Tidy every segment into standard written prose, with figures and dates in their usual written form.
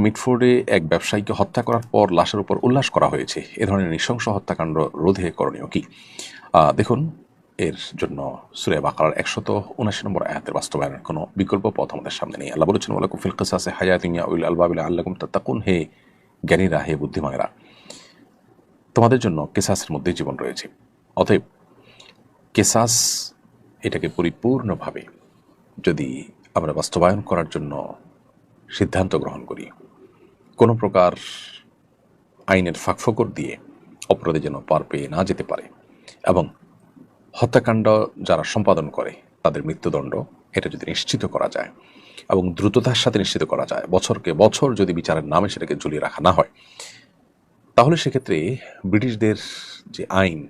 মিটফোর্ডে এক ব্যবসায়ীকে হত্যা করার পর লাশের উপর উল্লাস করা হয়েছে। এ ধরনের নৃশংস হত্যাকাণ্ড রোধে করণীয় কি? দেখুন, এর জন্য সূরা বাকারার 179 নম্বর আয়াতের বাস্তবায়নের কোনো বিকল্প পথ আমাদের সামনে নেই। আল্লাহ বলেছেন, ওয়ালাকুম ফিল কিসাসি হায়াতুন ইয়া উলিল আলবাব লাআল্লাকুম তাত্তাকুন, হে জ্ঞানীরা, হে বুদ্ধিমানেরা, তোমাদের জন্য কিসাসের মধ্যে জীবন রয়েছে। অতএব কিসাস এটাকে পরিপূর্ণভাবে যদি আমরা বাস্তবায়ন করার জন্য সিদ্ধান্ত গ্রহণ করি, কোনো প্রকার আইনের ফাঁকফোকর দিয়ে অপরাধী যেন পার পেয়ে না যেতে পারে, এবং হত্যাকাণ্ড যারা সম্পাদন করে তাদের মৃত্যুদণ্ড এটা যদি নিশ্চিত করা যায় এবং দ্রুততার সাথে নিশ্চিত করা যায়, বছরকে বছর যদি বিচারের নামে সেটাকে ঝুলিয়ে রাখা না হয়, তাহলে সেক্ষেত্রে ব্রিটিশদের যে আইন,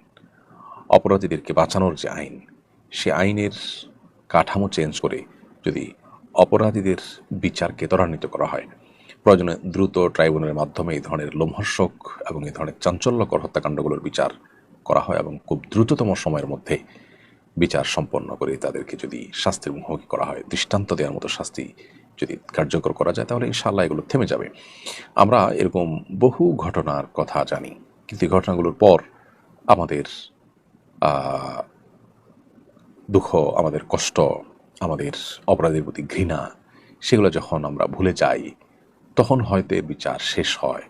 অপরাধীদেরকে বাঁচানোর যে আইন, সে আইনের কাঠামো চেঞ্জ করে যদি অপরাধীদের বিচারকে ত্বরান্বিত করা হয়, প্রয়োজনে দ্রুত ট্রাইব্যুনালের মাধ্যমে এই ধরনের লোমহর্ষক এবং এই ধরনের চাঞ্চল্যকর হত্যাকাণ্ডগুলোর বিচার করা হয় এবং খুব দ্রুততম সময়ের মধ্যে বিচার সম্পন্ন করে তাদেরকে যদি শাস্তির মুখোমুখি করা হয়, দৃষ্টান্ত দেওয়ার মতো শাস্তি যদি কার্যকর করা যায়, তাহলে ইনশাআল্লাহ এগুলো থেমে যাবে। আমরা এরকম বহু ঘটনার কথা জানি, কিন্তু এই ঘটনাগুলোর পর আমাদের দুঃখ, আমাদের কষ্ট, আমাদের অপরাধের প্রতি ঘৃণা, সেগুলো যখন আমরা ভুলে যাই, তখন হয়তো এর বিচার শেষ হয়,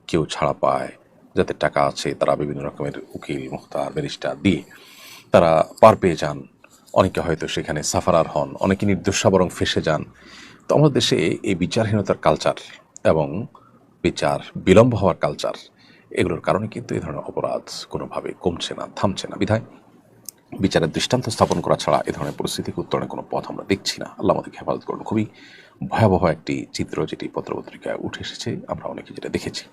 কেউ ছাড়া পায়, যাদের টাকা আছে তারা বিভিন্ন রকমের উকিল, মুখতার, ব্যারিস্টার দিয়ে তারা পার পেয়ে যান, অনেকে হয়তো সেখানে সাফারার হন, অনেকে নির্দোষা বরং ফেসে যান। তো আমাদের দেশে এই বিচারহীনতার কালচার এবং বিচার বিলম্ব হওয়ার কালচার, এগুলোর কারণে কিন্তু এই ধরনের অপরাধ কোনোভাবে কমছে না, থামছে না। বিধায় বিচারের দৃষ্টান্ত স্থাপন করা ছাড়া এ ধরনের পরিস্থিতিকে উত্তরণের কোনো পথ আমরা দেখছি না। আল্লাহ আমাদেরকে হেফাজত করুন। খুবই ভয়াবহ একটি চিত্র যেটি পত্রপত্রিকায় উঠে এসেছে, আমরা অনেকে যেটা দেখেছি।